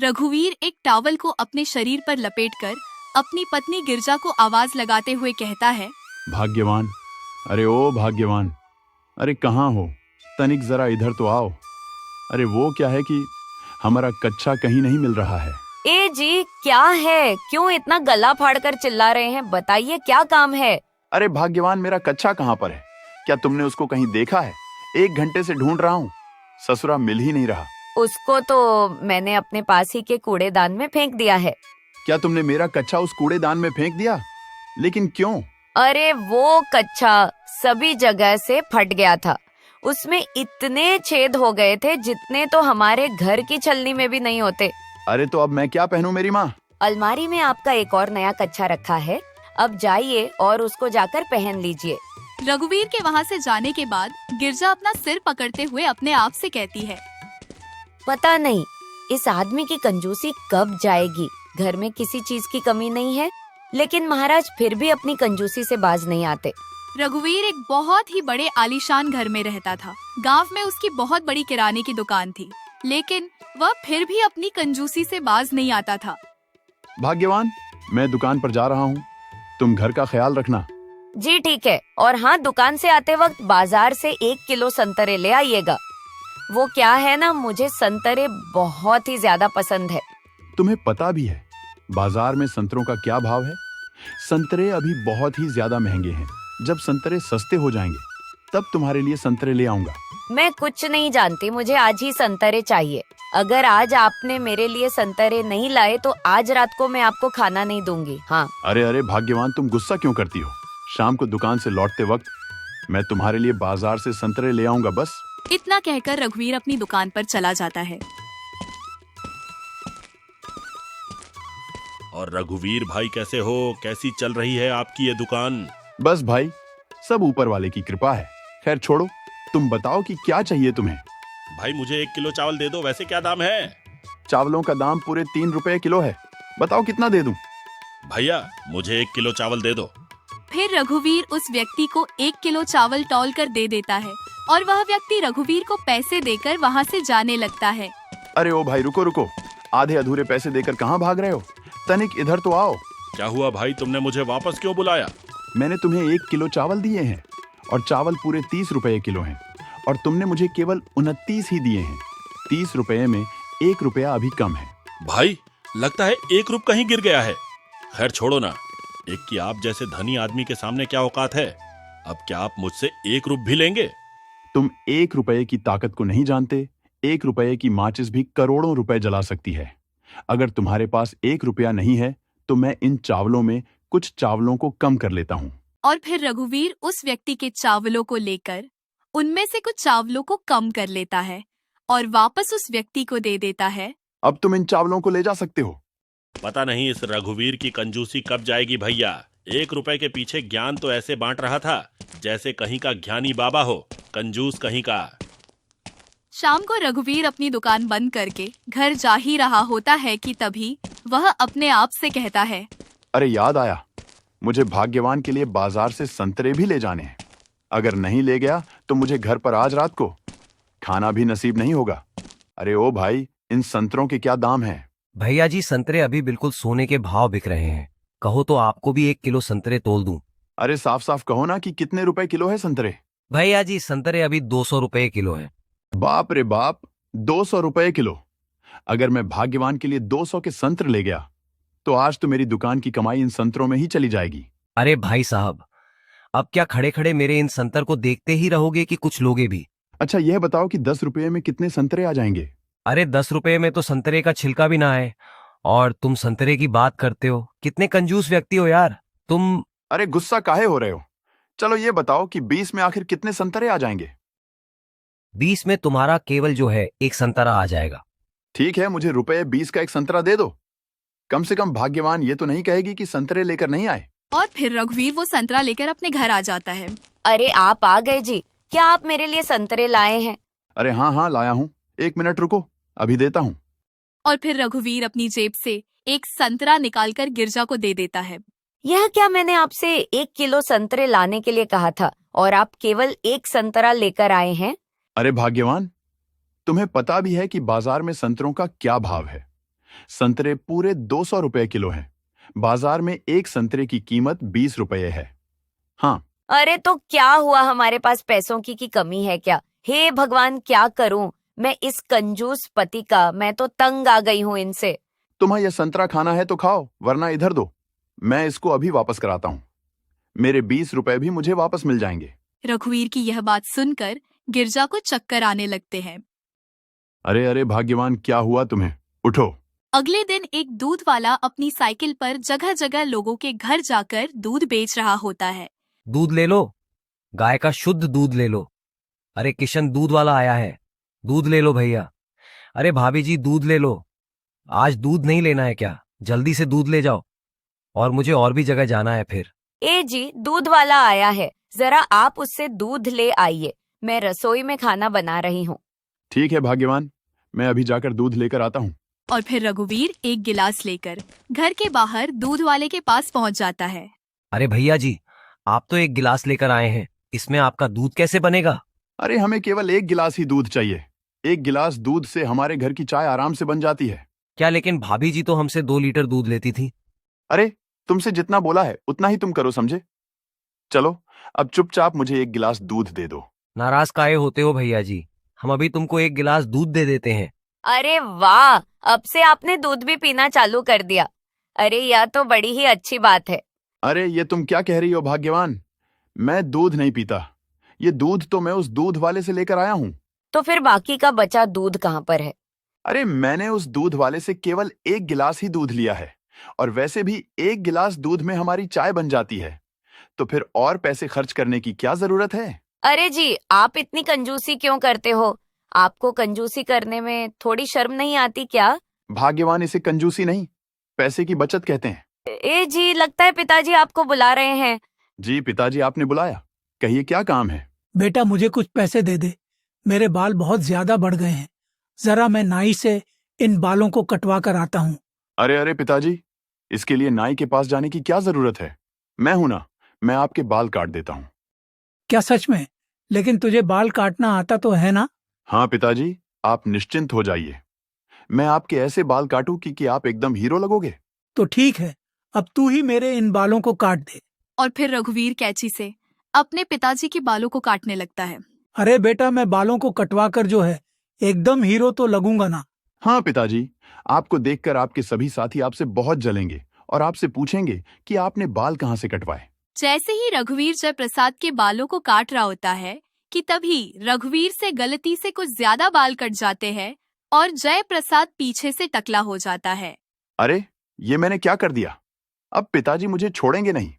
रघुवीर एक टॉवल को अपने शरीर पर लपेटकर अपनी पत्नी गिरजा को आवाज लगाते हुए कहता है, भाग्यवान, अरे ओ भाग्यवान, अरे कहाँ हो? तनिक जरा इधर तो आओ। अरे वो क्या है कि हमारा कच्चा कहीं नहीं मिल रहा है। ए जी, क्या है? क्यों इतना गला फाड़कर चिल्ला रहे हैं? बताइए क्या काम है? अरे भाग्यवान, मेरा कच्चा कहाँ पर है? क्या तुमने उसको कहीं देखा है? 1 घंटे से ढूंढ रहा हूँ, ससुरा मिल ही नहीं रहा। उसको तो मैंने अपने पास ही के कूड़ेदान में फेंक दिया है। क्या तुमने मेरा कच्चा उस कूड़ेदान में फेंक दिया? लेकिन क्यों? अरे वो कच्चा सभी जगह से फट गया था। उसमें इतने छेद हो गए थे जितने तो हमारे घर की छलनी में भी नहीं होते। अरे तो अब मैं क्या पहनूं मेरी माँ? अलमारी में आपका एक और नया कच्चा रखा है, अब जाइए और उसको जाकर पहन लीजिए। रघुवीर के वहाँ से जाने के बाद गिरजा अपना सिर पकड़ते हुए अपने आप से कहती है, पता नहीं इस आदमी की कंजूसी कब जाएगी। घर में किसी चीज की कमी नहीं है, लेकिन महाराज फिर भी अपनी कंजूसी से बाज नहीं आते। रघुवीर एक बहुत ही बड़े आलीशान घर में रहता था। गांव में उसकी बहुत बड़ी किराने की दुकान थी, लेकिन वह फिर भी अपनी कंजूसी से बाज नहीं आता था। भाग्यवान, मैं दुकान पर जा रहा हूँ, तुम घर का ख्याल रखना। जी ठीक है, और हाँ, दुकान से आते वक्त बाजार से 1 किलो संतरे ले आइएगा। वो क्या है ना, मुझे संतरे बहुत ही ज्यादा पसंद है। तुम्हें पता भी है बाजार में संतरों का क्या भाव है? संतरे अभी बहुत ही ज्यादा महंगे हैं। जब संतरे सस्ते हो जाएंगे तब तुम्हारे लिए संतरे ले आऊंगा। मैं कुछ नहीं जानती, मुझे आज ही संतरे चाहिए। अगर आज आपने मेरे लिए संतरे नहीं लाए तो आज रात को मैं आपको खाना नहीं दूंगी। हाँ। अरे अरे भाग्यवान, तुम गुस्सा क्यों करती हो? शाम को दुकान से लौटते वक्त मैं तुम्हारे लिए बाजार से संतरे ले आऊंगा बस। इतना कहकर रघुवीर अपनी दुकान पर चला जाता है। और रघुवीर भाई कैसे हो? कैसी चल रही है आपकी ये दुकान? बस भाई, सब ऊपर वाले की कृपा है। खैर छोड़ो, तुम बताओ कि क्या चाहिए तुम्हें? भाई मुझे 1 किलो चावल दे दो। वैसे क्या दाम है? चावलों का दाम पूरे 3 रुपए किलो है। बताओ कितना दे दूं? भैया मुझे 1 किलो चावल दे दो। फिर रघुवीर उस व्यक्ति को 1 किलो चावल तौल कर दे देता है और वह व्यक्ति रघुवीर को पैसे देकर वहाँ से जाने लगता है। अरे ओ भाई, रुको रुको, आधे अधूरे पैसे देकर कहाँ भाग रहे हो? तनिक इधर तो आओ। क्या हुआ भाई, तुमने मुझे वापस क्यों बुलाया? मैंने तुम्हें 1 किलो चावल दिए हैं और चावल पूरे 30 रुपए किलो हैं और तुमने मुझे केवल 29 ही दिए हैं। 30 रुपए में 1 रुपया अभी कम है। भाई लगता है 1 रुपया कहीं गिर गया है। खैर छोड़ो ना, एक की आप जैसे धनी आदमी के सामने क्या औकात है। अब क्या आप मुझसे 1 रुपया भी लेंगे? तुम 1 रुपये की ताकत को नहीं जानते। 1 रुपये की माचिस भी करोड़ों रुपए जला सकती है। अगर तुम्हारे पास 1 रुपया नहीं है तो मैं इन चावलों में कुछ चावलों को कम कर लेता हूँ। और फिर रघुवीर उस व्यक्ति के चावलों को लेकर उनमें से कुछ चावलों को कम कर लेता है और वापस उस व्यक्ति को दे देता है। अब तुम इन चावलों को ले जा सकते हो। पता नहीं इस रघुवीर की कंजूसी कब जाएगी भैया। 1 रुपए के पीछे ज्ञान तो ऐसे बांट रहा था जैसे कहीं का ज्ञानी बाबा हो, कंजूस कहीं का। शाम को रघुवीर अपनी दुकान बंद करके घर जा ही रहा होता है कि तभी वह अपने आप से कहता है, अरे याद आया, मुझे भाग्यवान के लिए बाजार से संतरे भी ले जाने हैं। अगर नहीं ले गया तो मुझे घर पर आज रात को खाना भी नसीब नहीं होगा। अरे ओ भाई, इन संतरों के क्या दाम हैं? भैया जी, संतरे अभी बिल्कुल सोने के भाव बिक रहे हैं। कहो तो आपको भी 1 किलो संतरे तोल दूं। अरे साफ साफ कहो ना कि कितने रुपए किलो है संतरे? भैया जी, संतरे अभी 200 रुपए किलो है। बाप रे बाप, 200 रुपए किलो। अगर मैं भाग्यवान के लिए 200 के संतरे ले गया तो आज तो मेरी दुकान की कमाई इन संतरों में ही चली जाएगी। अरे भाई साहब, अब क्या खड़े खड़े मेरे इन संतर को देखते ही रहोगे कि कुछ लोगे भी? अच्छा यह बताओ कि 10 रुपये में कितने संतरे आ जाएंगे? अरे 10 रुपए में तो संतरे का छिलका भी ना है और तुम संतरे की बात करते हो। कितने कंजूस व्यक्ति हो यार तुम। अरे गुस्सा काहे हो रहे हो? चलो ये बताओ कि 20 में आखिर कितने संतरे आ जाएंगे? 20 में तुम्हारा केवल जो है 1 संतरा आ जाएगा। ठीक है, मुझे रुपए 20 का 1 संतरा दे दो। कम से कम भाग्यवान ये तो नहीं कहेगी कि संतरे लेकर नहीं आए। और फिर रघुवीर वो संतरा लेकर अपने घर आ जाता है। अरे आप आ गए जी, क्या आप मेरे लिए संतरे लाए हैं? अरे हाँ हाँ लाया हूँ, 1 मिनट रुको, अभी देता हूँ। और फिर रघुवीर अपनी जेब से एक संतरा निकालकर गिरजा को दे देता है। यह क्या, मैंने आपसे 1 किलो संतरे लाने के लिए कहा था और आप केवल 1 संतरा लेकर आए हैं। अरे भाग्यवान, तुम्हें पता भी है कि बाजार में संतरों का क्या भाव है। संतरे पूरे 200 रुपए किलो हैं। बाजार में एक संतरे की कीमत 20 रुपए है। हाँ, अरे तो क्या हुआ, हमारे पास पैसों की कमी है क्या? हे भगवान, क्या करूं मैं इस कंजूस पति का, मैं तो तंग आ गई हूँ इनसे। तुम्हें यह संतरा खाना है तो खाओ, वरना इधर दो, मैं इसको अभी वापस कराता हूँ। मेरे 20 रुपए भी मुझे वापस मिल जाएंगे। रघुवीर की यह बात सुनकर गिरजा को चक्कर आने लगते हैं। अरे अरे भाग्यवान, क्या हुआ तुम्हें? उठो। अगले दिन एक दूध वाला अपनी साइकिल पर जगह जगह लोगों के घर जाकर दूध बेच रहा होता है। दूध ले लो, गाय का शुद्ध दूध ले लो। अरे किशन दूध वाला आया है, दूध ले लो भैया। अरे भाभी जी दूध ले लो। आज दूध नहीं लेना है क्या? जल्दी से दूध ले जाओ, और मुझे और भी जगह जाना है फिर। ए जी, दूध वाला आया है, जरा आप उससे दूध ले आइए, मैं रसोई में खाना बना रही हूँ। ठीक है भाग्यवान, मैं अभी जाकर दूध लेकर आता हूँ। और फिर रघुवीर एक गिलास लेकर घर के बाहर दूध वाले के पास पहुंच जाता है। अरे भैया जी, आप तो एक गिलास लेकर आए हैं, इसमें आपका दूध कैसे बनेगा? अरे हमें केवल एक गिलास ही दूध चाहिए। एक गिलास दूध से हमारे घर की चाय आराम से बन जाती है। क्या, लेकिन भाभी जी तो हमसे 2 लीटर दूध लेती थी। अरे तुमसे जितना बोला है उतना ही तुम करो, समझे? चलो अब चुपचाप मुझे एक गिलास दूध दे दो। नाराज काहे होते हो भैया जी, हम अभी तुमको एक गिलास दूध दे देते हैं। अरे वाह, अब से आपने दूध भी पीना चालू कर दिया। अरे यह तो बड़ी ही अच्छी बात है। अरे ये तुम क्या कह रही हो भाग्यवान? मैं दूध नहीं पीता, ये दूध तो मैं उस दूध वाले से लेकर आया हूँ। तो फिर बाकी का बचा दूध कहाँ पर है? अरे मैंने उस दूध वाले से केवल एक गिलास ही दूध लिया है, और वैसे भी एक गिलास दूध में हमारी चाय बन जाती है, तो फिर और पैसे खर्च करने की क्या जरूरत है? अरे जी, आप इतनी कंजूसी क्यों करते हो? आपको कंजूसी करने में थोड़ी शर्म नहीं आती क्या? भाग्यवान इसे कंजूसी नहीं, पैसे की बचत कहते हैं। ए जी, लगता है पिताजी आपको बुला रहे हैं। जी पिताजी, आपने बुलाया, कहिए क्या काम है? बेटा मुझे कुछ पैसे दे दे, मेरे बाल बहुत ज्यादा बढ़ गए हैं, जरा मैं नाई से इन बालों को कटवा कर आता हूँ। अरे अरे पिताजी, इसके लिए नाई के पास जाने की क्या जरूरत है? मैं हूं ना, मैं आपके बाल काट देता हूँ। क्या सच में? लेकिन तुझे बाल काटना आता तो है ना? हाँ पिताजी, आप निश्चिंत हो जाइए, मैं आपके ऐसे बाल काटूं कि आप एकदम हीरो लगोगे। तो ठीक है, अब तू ही मेरे इन बालों को काट दे। और फिर रघुवीर कैंची से अपने पिताजी के बालों को काटने लगता है। अरे बेटा, मैं बालों को कटवा कर जो है एकदम हीरो तो लगूंगा ना। हाँ पिताजी, आपको देखकर आपके सभी साथी आपसे बहुत जलेंगे और आपसे पूछेंगे कि आपने बाल कहाँ से कटवाए। जैसे ही रघुवीर जयप्रसाद के बालों को काट रहा होता है कि तभी रघुवीर से गलती से कुछ ज्यादा बाल कट जाते हैं और जयप्रसाद पीछे से टकला हो जाता है। अरे ये मैंने क्या कर दिया? अब पिताजी मुझे छोड़ेंगे नहीं।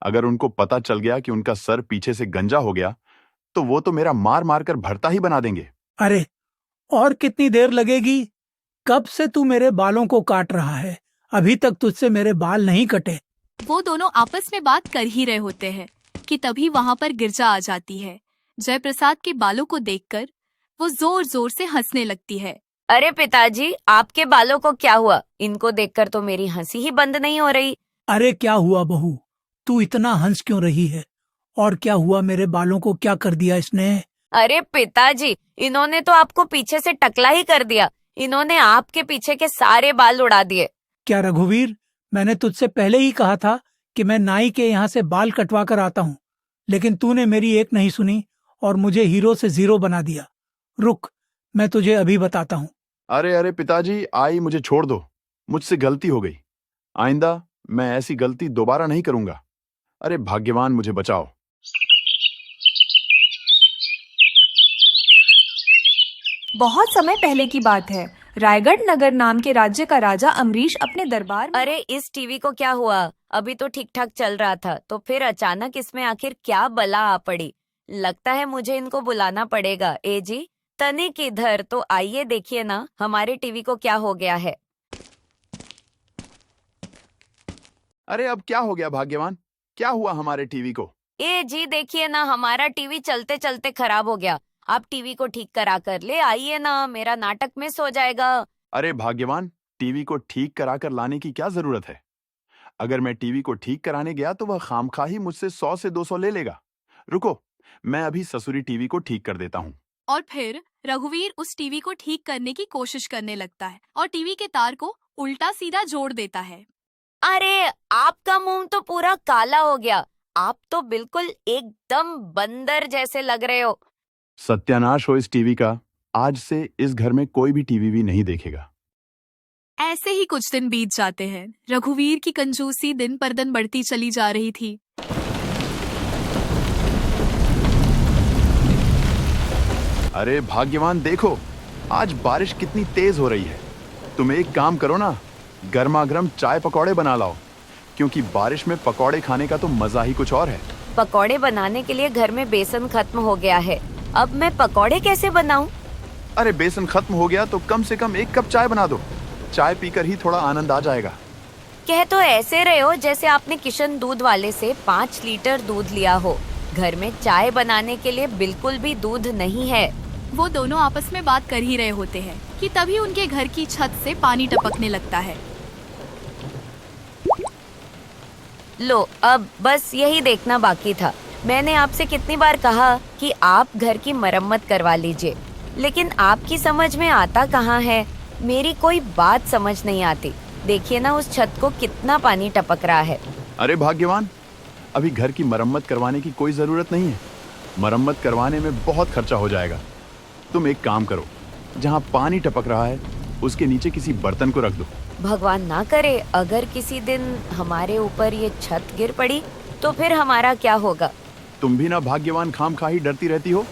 अगर उनको पता चल गया कि उनका सर पीछे से गंजा हो गया, तो वो तो मेरा मार मार कर भरता ही बना देंगे। अरे और कितनी देर लगेगी? कब से तू मेरे बालों को काट रहा है, अभी तक तुझसे मेरे बाल नहीं कटे। वो दोनों आपस में बात कर ही रहे होते हैं कि तभी वहाँ पर गिरजा आ जाती है। जयप्रसाद के बालों को देखकर वो जोर जोर से हंसने लगती है। अरे पिताजी, आपके बालों को क्या हुआ? इनको देखकर तो मेरी हंसी ही बंद नहीं हो रही। अरे क्या हुआ बहू, तू इतना हंस क्यों रही है? और क्या हुआ, मेरे बालों को क्या कर दिया इसने? अरे पिताजी, इन्होंने तो आपको पीछे से टकला ही कर दिया। इन्होंने आपके पीछे के सारे बाल उड़ा दिए। क्या रघुवीर, मैंने तुझसे पहले ही कहा था कि मैं नाई के यहाँ से बाल कटवा कर आता हूँ, लेकिन तूने मेरी एक नहीं सुनी और मुझे हीरो से जीरो बना दिया। रुक, मैं तुझे अभी बताता हूँ। अरे अरे पिताजी, आई मुझे छोड़ दो, मुझसे गलती हो गई। आइंदा मैं ऐसी गलती दोबारा नहीं करूंगा। अरे भाग्यवान, मुझे बचाओ। बहुत समय पहले की बात है। रायगढ़ नगर नाम के राज्य का राजा अम्बरीश अपने दरबार में। अरे इस टीवी को क्या हुआ? अभी तो ठीक ठाक चल रहा था, तो फिर अचानक इसमें आखिर क्या बला आ पड़ी? लगता है मुझे इनको बुलाना पड़ेगा। ए जी, तनिक इधर तो आइए, देखिए ना हमारे टीवी को क्या हो गया है। अरे अब क्या हो गया भाग्यवान? क्या हुआ हमारे टीवी को? ए जी देखिए ना, हमारा टीवी चलते चलते खराब हो गया। आप टीवी को ठीक करा कर ले आइए ना, मेरा नाटक मिस हो जाएगा। अरे भाग्यवान, टीवी को ठीक करा कर लाने की क्या जरूरत है? अगर मैं टीवी को ठीक कराने गया तो वह खामखा ही मुझसे 100 से 200 ले लेगा। रुको, मैं अभी ससुरी टीवी को ठीक कर देता हूँ। और फिर रघुवीर उस टीवी को ठीक करने की कोशिश करने लगता है और टीवी के तार को उल्टा सीधा जोड़ देता है। अरे आपका मुंह तो पूरा काला हो गया। आप तो बिल्कुल एकदम बंदर जैसे लग रहे हो। सत्यानाश हो इस टीवी का। आज से इस घर में कोई भी टीवी भी नहीं देखेगा। ऐसे ही कुछ दिन बीत जाते हैं। रघुवीर की कंजूसी दिन पर दिन बढ़ती चली जा रही थी। अरे भाग्यवान देखो, आज बारिश कितनी तेज हो रही है। तुम एक काम करो ना, गर्मा गर्म चाय पकौड़े बना लाओ, क्योंकि बारिश में पकौड़े खाने का तो मजा ही कुछ और है। पकौड़े बनाने के लिए घर में बेसन खत्म हो गया है। अब मैं पकौड़े कैसे बनाऊं? अरे बेसन खत्म हो गया तो कम से कम 1 कप चाय बना दो। चाय पीकर ही थोड़ा आनंद आ जाएगा। कह तो ऐसे रहे हो जैसे आपने किशन दूध वाले से 5 लीटर दूध लिया हो। घर में चाय बनाने के लिए बिल्कुल भी दूध नहीं है। वो दोनों आपस में बात कर ही रहे होते हैं कि तभी उनके घर की छत से पानी टपकने लगता है। लो, अब बस यही देखना बाकी था। मैंने आपसे कितनी बार कहा कि आप घर की मरम्मत करवा लीजिए, लेकिन आपकी समझ में आता कहाँ है। मेरी कोई बात समझ नहीं आती। देखिए ना, उस छत को कितना पानी टपक रहा है। अरे भाग्यवान, अभी घर की मरम्मत करवाने की कोई जरूरत नहीं है। मरम्मत करवाने में बहुत खर्चा हो जाएगा। तुम एक काम करो, जहाँ पानी टपक रहा है उसके नीचे किसी बर्तन को रख दो। भगवान ना करे अगर किसी दिन हमारे ऊपर ये छत गिर पड़ी तो फिर हमारा क्या होगा? तुम भी ना भाग्यवान खामखा ही डरती रहती हो।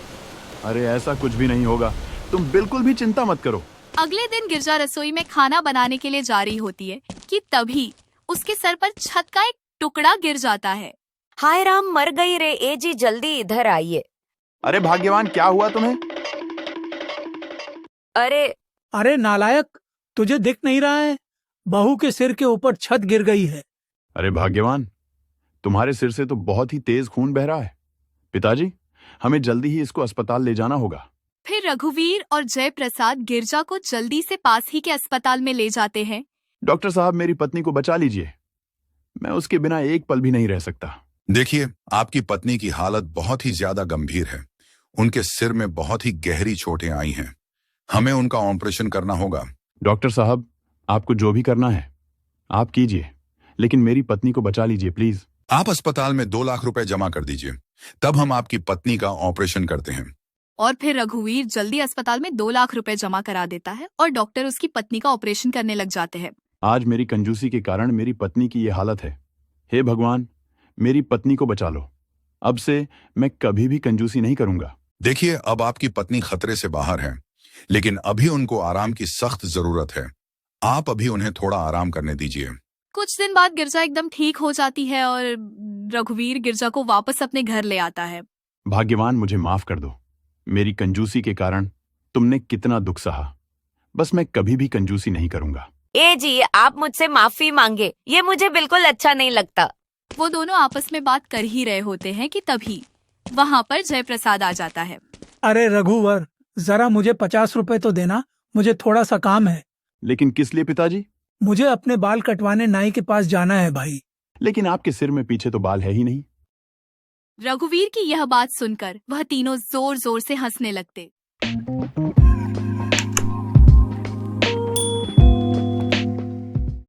अरे ऐसा कुछ भी नहीं होगा, तुम बिल्कुल भी चिंता मत करो। अगले दिन गिरजा रसोई में खाना बनाने के लिए जा रही होती है कि तभी उसके सर पर छत का एक टुकड़ा गिर जाता है। हाय राम, मर गई रे। ए जी जल्दी इधर आइए। अरे भाग्यवान, क्या हुआ तुम्हें? अरे नालायक, तुझे दिख नहीं रहा है? बहू के सिर के ऊपर छत गिर गई है। अरे भाग्यवान, तुम्हारे सिर से तो बहुत ही तेज खून बह रहा है। पिताजी, हमें जल्दी ही इसको अस्पताल ले जाना होगा। फिर रघुवीर और जयप्रसाद गिरजा को जल्दी से पास ही के अस्पताल में ले जाते हैं। डॉक्टर साहब, मेरी पत्नी को बचा लीजिए। मैं उसके बिना एक पल भी नहीं रह सकता। देखिए, आपकी पत्नी की हालत बहुत ही ज्यादा गंभीर है। उनके सिर में बहुत ही गहरी चोटें आई हैं। हमें उनका ऑपरेशन करना होगा। डॉक्टर साहब, आपको जो भी करना है आप कीजिए, लेकिन मेरी पत्नी को बचा लीजिए प्लीज। आप अस्पताल में 2 लाख रुपए जमा कर दीजिए, तब हम आपकी पत्नी का ऑपरेशन करते हैं। और फिर रघुवीर जल्दी अस्पताल में 2 लाख रुपए जमा करा देता है और डॉक्टर उसकी पत्नी का ऑपरेशन करने लग जाते हैं। आज मेरी कंजूसी के कारण मेरी पत्नी की ये हालत है। हे भगवान, मेरी पत्नी को बचा लो। अब से मैं कभी भी कंजूसी नहीं करूंगा। देखिए, अब आपकी पत्नी खतरे से बाहर है, लेकिन अभी उनको आराम की सख्त जरूरत है। आप अभी उन्हें थोड़ा आराम करने दीजिए। कुछ दिन बाद गिरजा एकदम ठीक हो जाती है और रघुवीर गिरजा को वापस अपने घर ले आता है। भाग्यवान, मुझे माफ कर दो। मेरी कंजूसी के कारण तुमने कितना दुख सहा। बस मैं कभी भी कंजूसी नहीं करूंगा। ए जी, आप मुझसे माफी मांगे, ये मुझे बिल्कुल अच्छा नहीं लगता। वो दोनों आपस में बात कर ही रहे होते हैं कि तभी वहाँ पर जयप्रसाद आ जाता है। अरे रघुवर, जरा मुझे 50 रुपए तो देना, मुझे थोड़ा सा काम है। लेकिन किस लिए पिताजी? मुझे अपने बाल कटवाने नाई के पास जाना है भाई। लेकिन आपके सिर में पीछे तो बाल है ही नहीं। रघुवीर की यह बात सुनकर वह तीनों जोर जोर से हंसने लगते।